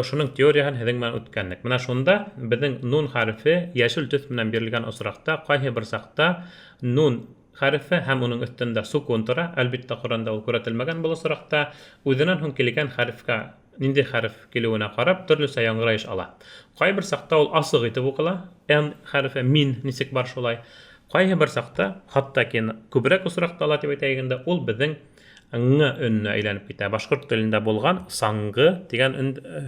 şunun teoriyahan hizin bilen o'tkenlik. Mana şunda bizin nun harfi yeşil tüs bilen berilgen usraqta qayhi bir saqta nun harfi hem onun üstünde sukun tura. Elbette Qur'anda ol ko'ratilmagan bu usraqta o'zinan hun kelgan harfga nindi harf kelewine qarab türlü yangrayış ala. Qay bir saqta ol asık itip uqila, en harfi min nisik bar şolay. Qayhi bir saqta hatta ki köbrek usraqta ala dep aytayganda ol bizin ng önüne aylanıp gita. Başkurt tilinde bolgan sangı degan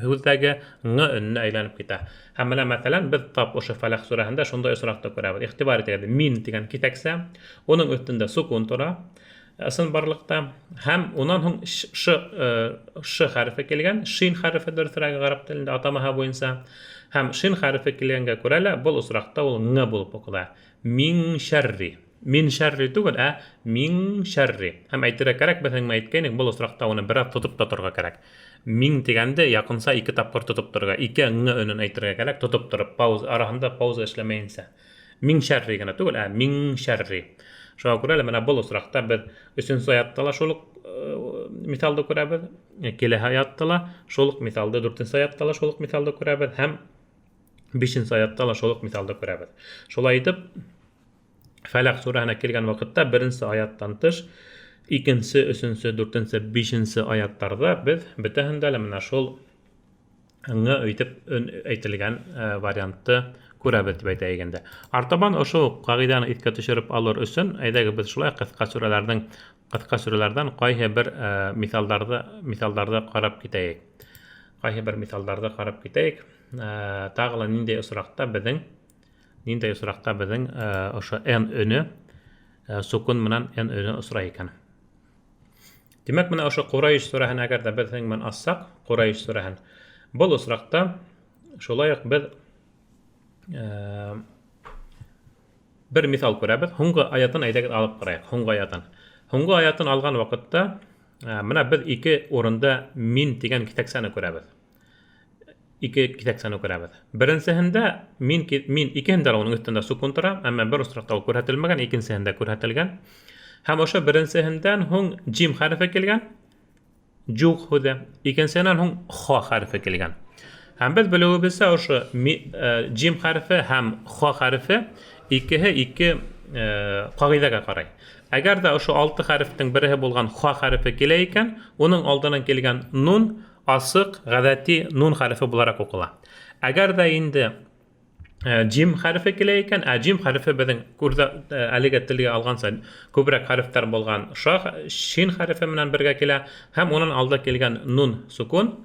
hözdäge ng önüne aylanıp gita. Hamala masalan biz tap oşa Falaq surahında şonday usraqta göräbez. İhtibar etýärdi. Min degan kitekse, onun üstünde sukun tura. Asıl barlıkta hem ondan hon ş harfi kelgen, şin harfi dörtüräge garap tilinde atamaha boyunsa hem şin harfi kelgenge görele bol usraqta ol ng bolup okular. Min şerri. Min şerri tugul min şerri. Hem aytira kerak bizning aytganik bol usraqta onu biraz tutup da turga kerak. Min degende yaqınsa 2 tapqır tutup turga, 2 ng önün aytırga kerak tutup turup pauz arasında pauza işlemeyinse. Min şerri gene tugul min şerri. Şoğa görele mana bol usraqta biz 3-nji ayatda şoluk misalda göräbez. Kele ayatda şoluk misalda 4-nji ayatda şoluk misalda göräbez hem 5-nji ayatda şoluk misalda göräbez. Şolay edip Falaq surahına kelgen wagtda 1-nji ayatdan tış 2-nji, 3-nji, 4-nji, 5-nji ayatlarda biz bitehinde mana şol nga öýtip aytylgan variantty göräbez dep aýtaganda. Artaban oşo qagydany itke düşürip alır üçin aýdagy biz şulay qysqa sürelerden qaýhy bir misallarda qarap gitayik. Qaýhy bir misallarda qarap gitayik. Tagla ninde usraqta bizin oşo en önü sukun bilen en önü usra ekan. Demek mana oşo Quraysh surahyny agarda biz men assaq Quraysh surahyny bol usraqta şolay biz bir misal görәбез. Hunga ayatyn aýdagyp alyp garaýak. Hunga ayatyn algan wagtda mana biz 2 orunda min degan kiteksany görәбез. 2 kiteksany görәбез. Birinsinde min ikinde onun üstünde sukun tura, amma bir usraqta görһätilmegen, ikincisinde görһätilgen. Hem oşa birincisinden hun jim harfi kelgen. Juq huda. İkincisinden hun kha harfi kelgen. Hem biz bilewibizse oşo jim harfi hem kha harfi iki qagydaga qaray. Agar da oşo 6 harften biri bolgan kha harfi keleyken, onun aldynan kelgen nun asık gadati nun harfi bularak okula. Agar da indi jim harfi keleyken, jim harfi bizin kurda aliga tilge algansa köbrek harfler bolgan şin harfi bilen birge kele hem onun alda kelgen nun sukun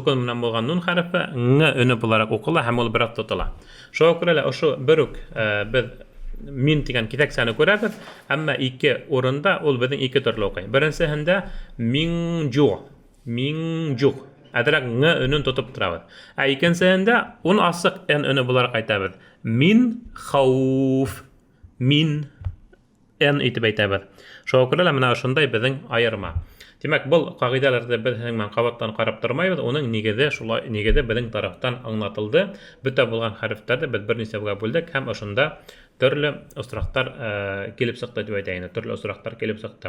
bilen bolgan nun harfi ng önü bularak okula hem ol biraz tutula. Şoğa görele oşo börük biz min degan kiteksany göräbez, amma 2 orunda ol bizin 2 türlü okay. Birincisiinde min juq adrak ng önün tutup turabız. İkincisinde un asık en önü bularak aytabız. Min khawf. Min en itip aytabız. Şoğa görele mana şonday bizin ayırma. Demek bol qagydalarda biz hemen qabatdan qarap durmaýbız. Onun negede bizin tarapdan anlatıldı. Bütün bolgan harflerde biz bir nisabga böldük. Hem oşunda türlü usraqtar kelip çykdy dep aýtaýyn. Türlü usraqtar kelip çykdy.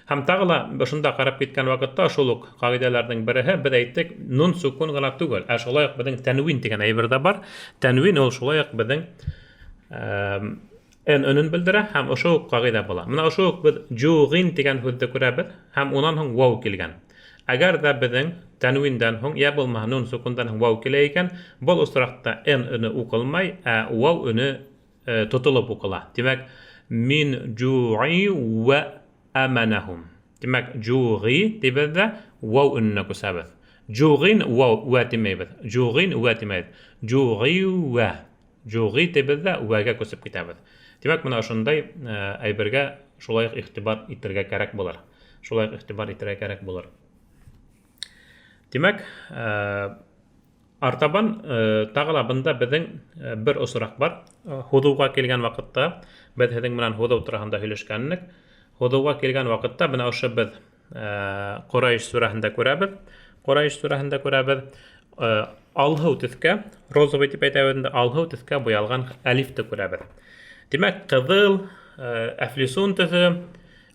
Hem tagla oşunda qarap gitken wagtda şoluk qagydalardan biri biz aýtdyk nun sukun gana tugul. Şolay bizin tanwin degan aýbirde bar. Tanwin ol şolay bizin en önün bildire hem oşo qagyda bola. Mana oşo biz juğin degan hözdä göräbez hem onan hoň waw kelgen. Agar da bizin tanwinden hoň ya bolma nun sukundan hoň waw keleyken bol usraqta en önü okulmay waw önü tutulup okula. Demek min ju'i ve amanahum. Demek juği dibede vav ünne kusabız. Juğin vav vatimeybiz. Juğin vatimeybiz. Juği ve. Juği dibede vaga kusab kitabız. Demek buna şunday ayberge şulayık ihtibar itirge gerek bular. Şulayık ihtibar itirge gerek bular. Demek artaban tağla bunda bizden bir usurak var. Huduga kelgen vaqtda biz hedin bilen hudu turahında hülüşkenlik. Huduga kelgen vaqtda bina oşa biz Quraysh surahında görəbiz. Quraysh surahında görəbiz. Alhı tüzke, rozu bitip aytavında alhı tüzke boyalgan alif de görəbiz. Demek kızıl, aflisun tüzü,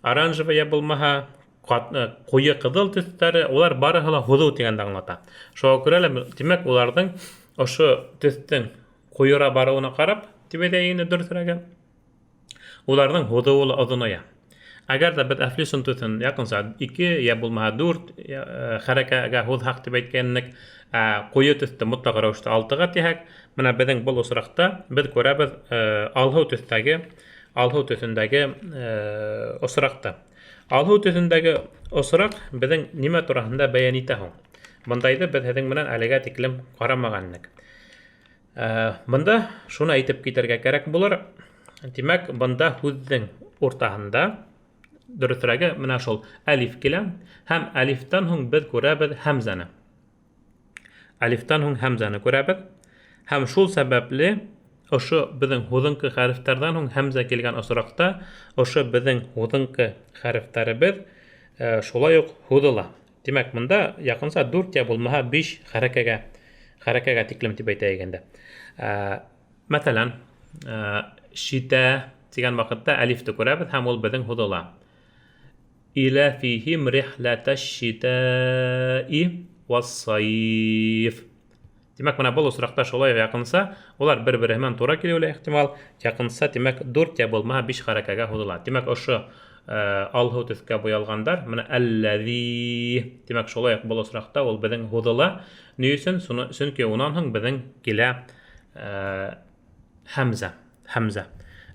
oranjeva yapılmaha, koyu kızıl tüzleri, olar barıhıla hudu degende anlata. Şoğa göre demek olardan oşu tüzden koyura barıhına qarab, tibedeyini dürtürege, olardan hudu ola adınoya. Agar da biz aflisun tüzün yakınsa 2 ya bulmaha 4 harakaga hud haq deb aytganlik koyu tüzde mutlaq ravishda 6ga tehak. Mana bizning bu usraqda biz ko'ramiz alhu tüzündagi usraqda. Alhu tüzündagi usraq bizning nima turahında bayan etahu. Bundayda biz hedin bilan aliga tiklim qaramaganlik. Bunda şunu aytib keterge kerak bular. Demak, bunda huddin o'rtahında dürüstrege mina şol alif kila hem aliftan hung biz görəbiz hamzani. Aliftan hung hamzani görəbiz. Hem şol sebepli oşu bizning hudunki harflerden hung hamza kelgan osraqda oşu bizning hudunki harflerimiz şolay ok hudula. Demek bunda yakınsa 4 ya bulmaha 5 harakaga tiklim deb aytayganda. Mesela şita degan vaqtda alifni görəbiz hem ol bizning hudula. إلى فيهم رحلة الشتاء والصيف. Demek bana bol usraqda şolay yakınsa, olar bir-biri hemen tora keliyorlar ihtimal. Yakınsa demek 4 ya bulmaha 5 harakaga hudular. Demek oşu alhu tüzke boyalgandar, mana allazi. Demek şolay bol usraqda ol bizning hudula. Neysin? Çünki unan hung bizning kela hamza.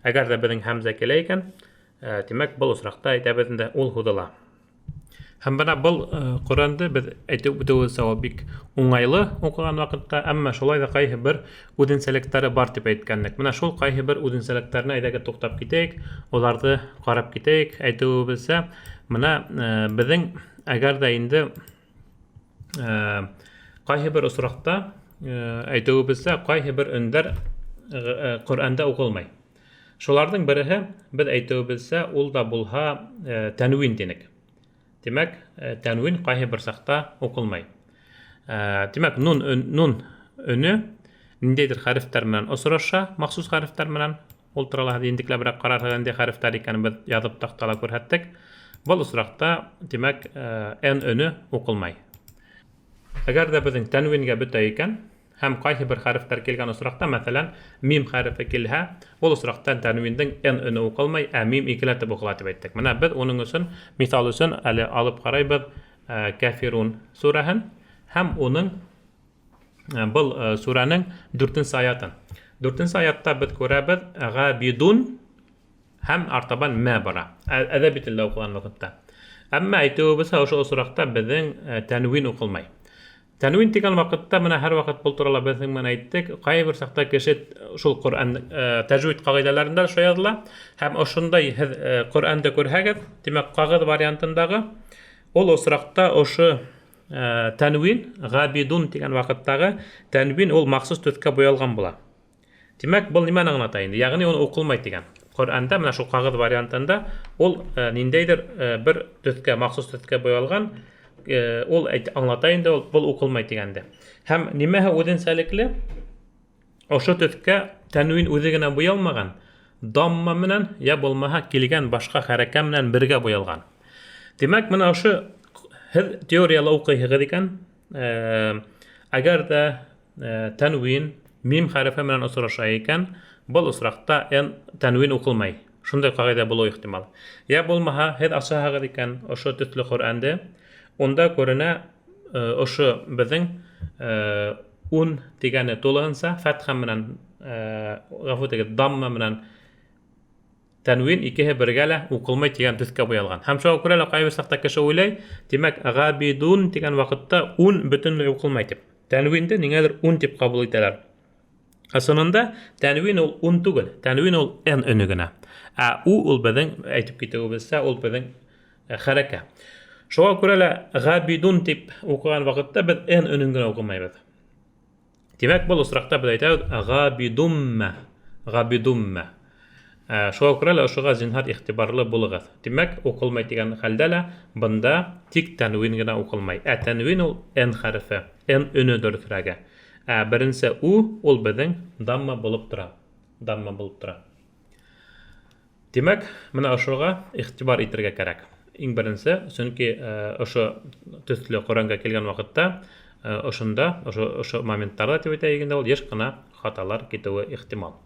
Agar da bizning hamza kelayken demek bol usraqda aytabizinde ol hudula. Hem bana bol Qur'anda biz aytib o'tawsak bik o'ngayli o'qigan vaqtda, ammo şolay da qayhi bir o'dinselikleri bar deb aytgandik. Mana şol qayhi bir o'dinseliklarni aydaga to'xtab ketaylik, ularni qarab ketaylik. Aytib bilsa, mana bizning agar da endi qayhi bir usraqda aytib bilsa, qayhi bir önder Qur'anda o'qilmay. Şolardan birihi biz aytib bilsa, ul da bulha tanwin denik. Demek tanwin qayhi bir saqta o'qilmay. Demek nun önü nindeydir harfler bilan osrasha, maxsus harfler bilan o'ltiraladi. Endiklar bilan qararganda harflar ekanini biz yozib taqtala ko'rsatdik. Bu usraqda demek en önü o'qilmay. Agar da bizning tanwinga bitay ekan, hem qayhi bir harfler kelgan usraqda, masalan, mim harfi kelha, ol usraqdan tanwinning en önü o'qilmay, mim ikkilatib o'qiladi deb aytdik. Mana biz onun uchun misol uchun olib qaraymiz Kafirun surahan, hem onun bu suraning 4-oyatini. 4-oyatda biz ko'ramiz g'abidun hem artaban ma bara. Adabiy tilda o'qigan vaqtda. Ammo aytib bo'lsa, o'sha usraqda bizning tanwin o'qilmay. Tanwin degan vaqtda mana har vaqt bulturala bizning mana aytdik, qaysi bir saqta kishi shul Qur'on tajvid qoidalarida shu yozlar, ham o'shunday Qur'onda ko'rhagat, demak qog'oz variantindagi ol usraqda o'sha tanwin g'abidun degan vaqtdagi tanwin ol maxsus tuzga bo'yalgan bo'lar. Demak bu nimani anglataydi? Ya'ni uni o'qilmaydi degan. Qur'onda mana shu qog'oz variantida ol nindaydir bir tuzga maxsus tuzga bo'yalgan ol anglatayın da bol o'qilmaydi deganda. Hem nimaha o'dinsalikli o'sha tuzga tanwin o'zigina bo'yalmagan, damma bilan ya bo'lmaha kelgan boshqa harakat bilan birga bo'yalgan. Demak, mana o'sha teoriyalar o'qiydi ekan, agar da tanwin mim harfi bilan usrashar ekan, bu usraqda tanwin o'qilmaydi. Shunday qoida bo'lishi ehtimol. Ya bo'lmaha hed asahaga ekan o'sha tuzli Qur'onda onda ko'rina o'sha bizning un degani to'lg'ansa fatha bilan g'afudagi damma bilan тәнвин икеһе бергә лә укылмай дигән төскә буялган. Һәм шуңа күрә лә кайбер сакта кеше уйлай, димәк, габидун дигән вакытта ун бөтенләй укылмай дип. Тәнвинде ниңәдер ун дип кабул итәләр. Асынында тәнвин ул ун түгел, тәнвин ул н өне генә. Ә ул безнең әйтеп китүебезсә, ул безнең хәрәкә. Шуңа күрә лә габидун дип укыган вакытта без н өнен генә укымайбыз. Димәк, бұл осракта біз әйтәбез габидумма, габидумма. Шуңа күрә лә ошыга зинһар игътибарлы булыгыз. Димәк, укылмай дигән хәлдә бында тик тәнвин генә укылмай. Ә тәнвин ул н хәрефе, н өне дөресрәге. Беренче ул безнең дамма булып тора. Дамма булып тора. Димәк, менә ошыга игътибар итәргә кирәк. Иң беренче, чөнки ошо төсле Коранга килгән вакытта ошонда, ошо моменттарда дип әйтәйек инде, ул еш кына хаталар китүе ихтимал.